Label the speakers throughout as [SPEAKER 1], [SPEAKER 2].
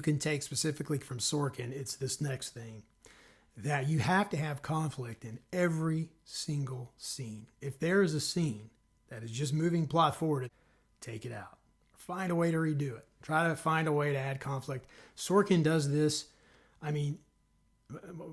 [SPEAKER 1] can take specifically from Sorkin, it's this next thing, that you have to have conflict in every single scene. If there is a scene that is just moving plot forward, take it out. Find a way to redo it. Try to find a way to add conflict. Sorkin does this. I mean,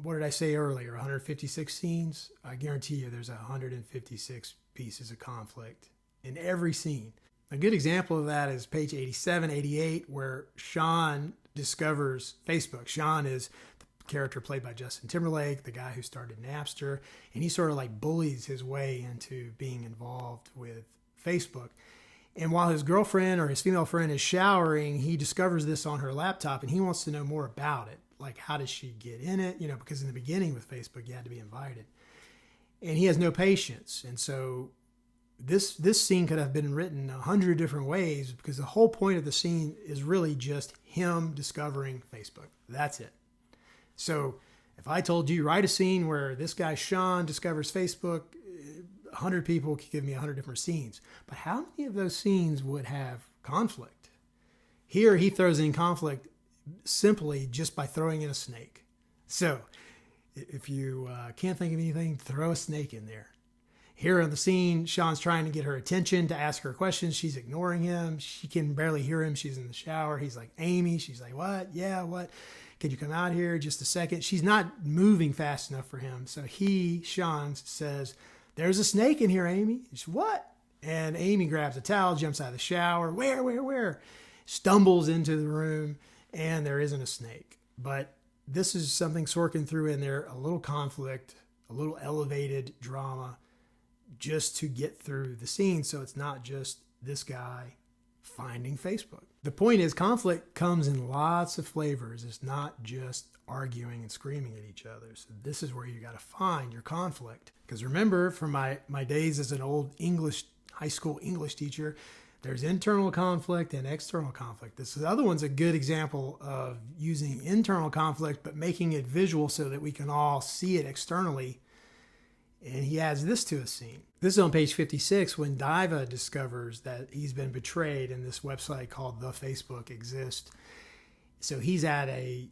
[SPEAKER 1] what did I say earlier? 156 scenes? I guarantee you there's 156 pieces of conflict in every scene. A good example of that is page 87, 88, where Sean discovers Facebook. Sean is the character played by Justin Timberlake, the guy who started Napster, and he sort of like bullies his way into being involved with Facebook. And while his girlfriend or his female friend is showering, he discovers this on her laptop and he wants to know more about it. Like, how does she get in it? You know, because in the beginning with Facebook, you had to be invited. And he has no patience. And so this scene could have been written 100 different ways, because the whole point of the scene is really just him discovering Facebook. That's it. So if I told you, write a scene where this guy Sean discovers Facebook, 100 people could give me 100 different scenes. But how many of those scenes would have conflict? Here he throws in conflict simply just by throwing in a snake. So if you can't think of anything, throw a snake in there. Here in the scene, Sean's trying to get her attention to ask her questions. She's ignoring him. She can barely hear him. She's in the shower. He's like, Amy. She's like, what? Yeah, what? Can you come out here just a second? She's not moving fast enough for him. So Sean says, there's a snake in here, Amy. She's, what? And Amy grabs a towel, jumps out of the shower. Where? Stumbles into the room, and there isn't a snake. But this is something Sorkin threw in there, a little conflict, a little elevated drama, just to get through the scene. So it's not just this guy finding Facebook. The point is, conflict comes in lots of flavors. It's not just arguing and screaming at each other. So this is where you got to find your conflict. Because remember, from my days as an old high school English teacher, there's internal conflict and external conflict. This other one's a good example of using internal conflict, but making it visual so that we can all see it externally. And he adds this to a scene. This is on page 56 when Diva discovers that he's been betrayed and this website called The Facebook exists. So he's at a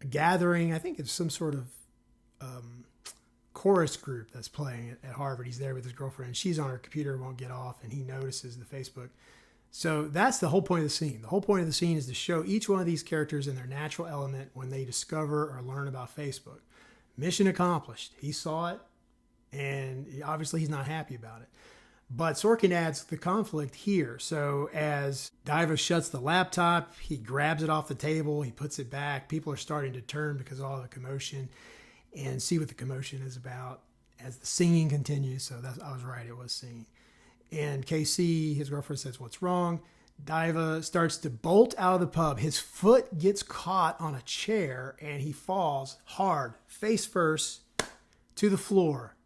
[SPEAKER 1] gathering. I think it's some sort of chorus group that's playing at Harvard. He's there with his girlfriend, and she's on her computer, won't get off, and he notices the Facebook. So that's the whole point of the scene. The whole point of the scene is to show each one of these characters in their natural element when they discover or learn about Facebook. Mission accomplished. He saw it, and obviously he's not happy about it. But Sorkin adds the conflict here. So as Diva shuts the laptop, he grabs it off the table, he puts it back. People are starting to turn because of all the commotion and see what the commotion is about as the singing continues. So I was right, it was singing. And KC, his girlfriend, says, what's wrong? Diva starts to bolt out of the pub. His foot gets caught on a chair and he falls hard, face first, to the floor.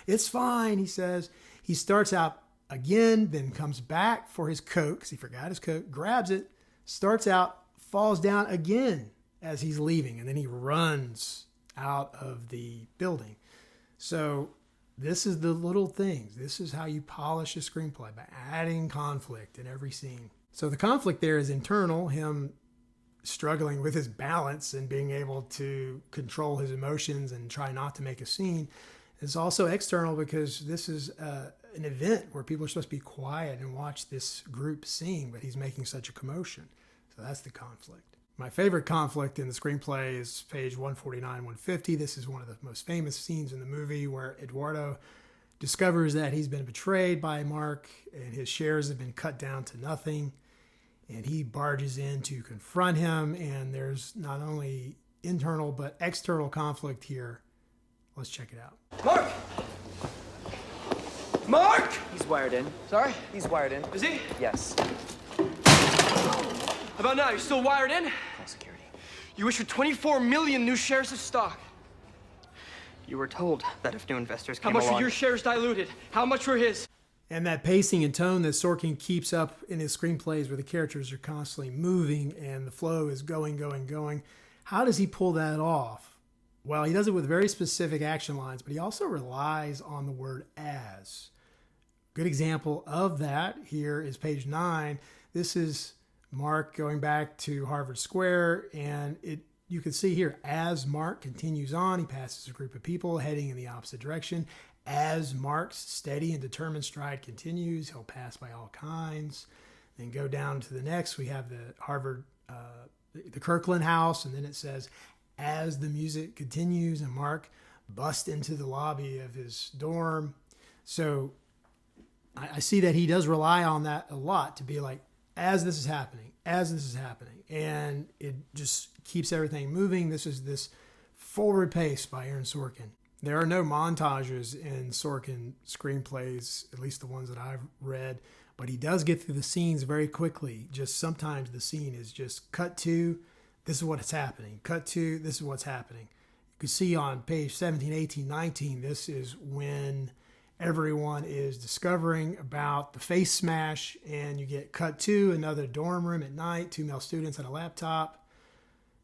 [SPEAKER 1] It's fine, he says. He starts out again, then comes back for his coat because he forgot his coat, grabs it, starts out, falls down again as he's leaving, and then he runs out of the building. So this is the little things. This is how you polish a screenplay, by adding conflict in every scene. So the conflict there is internal, him struggling with his balance and being able to control his emotions and try not to make a scene. It's also external because this is an event where people are supposed to be quiet and watch this group sing, but he's making such a commotion. So that's the conflict. My favorite conflict in the screenplay is page 149, 150. This is one of the most famous scenes in the movie where Eduardo discovers that he's been betrayed by Mark and his shares have been cut down to nothing. And he barges in to confront him. And there's not only internal but external conflict here. Let's check it out.
[SPEAKER 2] Mark! Mark!
[SPEAKER 3] He's wired in.
[SPEAKER 2] Sorry?
[SPEAKER 3] He's wired in.
[SPEAKER 2] Is he?
[SPEAKER 3] Yes.
[SPEAKER 2] How about now? You're still wired in?
[SPEAKER 3] Call security.
[SPEAKER 2] You issued 24 million new shares of stock.
[SPEAKER 3] You were told that if new investors
[SPEAKER 2] How
[SPEAKER 3] came
[SPEAKER 2] much
[SPEAKER 3] along...
[SPEAKER 2] were your shares diluted? How much were his?
[SPEAKER 1] And that pacing and tone that Sorkin keeps up in his screenplays where the characters are constantly moving and the flow is going. How does he pull that off? Well, he does it with very specific action lines, but he also relies on the word as. Good example of that here is page 9. This is Mark going back to Harvard Square, and you can see here, as Mark continues on, he passes a group of people heading in the opposite direction. As Mark's steady and determined stride continues, he'll pass by all kinds. Then go down to the next, we have the Harvard, the Kirkland house, and then it says, as the music continues and Mark busts into the lobby of his dorm. So I see that he does rely on that a lot to be like, as this is happening, and it just keeps everything moving. This is this forward pace by Aaron Sorkin. There are no montages in Sorkin screenplays, at least the ones that I've read, but he does get through the scenes very quickly. Just sometimes the scene is just cut to, this is what's happening. Cut to, this is what's happening. You can see on page 17, 18, 19, this is when everyone is discovering about the face smash, and you get cut to another dorm room at night, 2 male students and a laptop.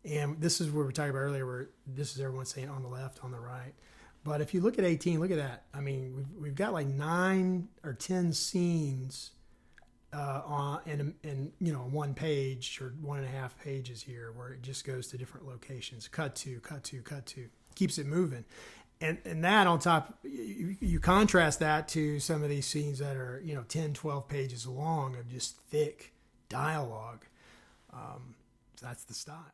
[SPEAKER 1] And this is where we were talking about earlier, where this is everyone saying on the left, on the right. But if you look at 18, look at that. I mean, we've got like 9 or 10 scenes in one page or 1.5 pages here, where it just goes to different locations. Cut to, keeps it moving. And that on top, you contrast that to some of these scenes that are 10, 12 pages long of just thick dialogue. So that's the style.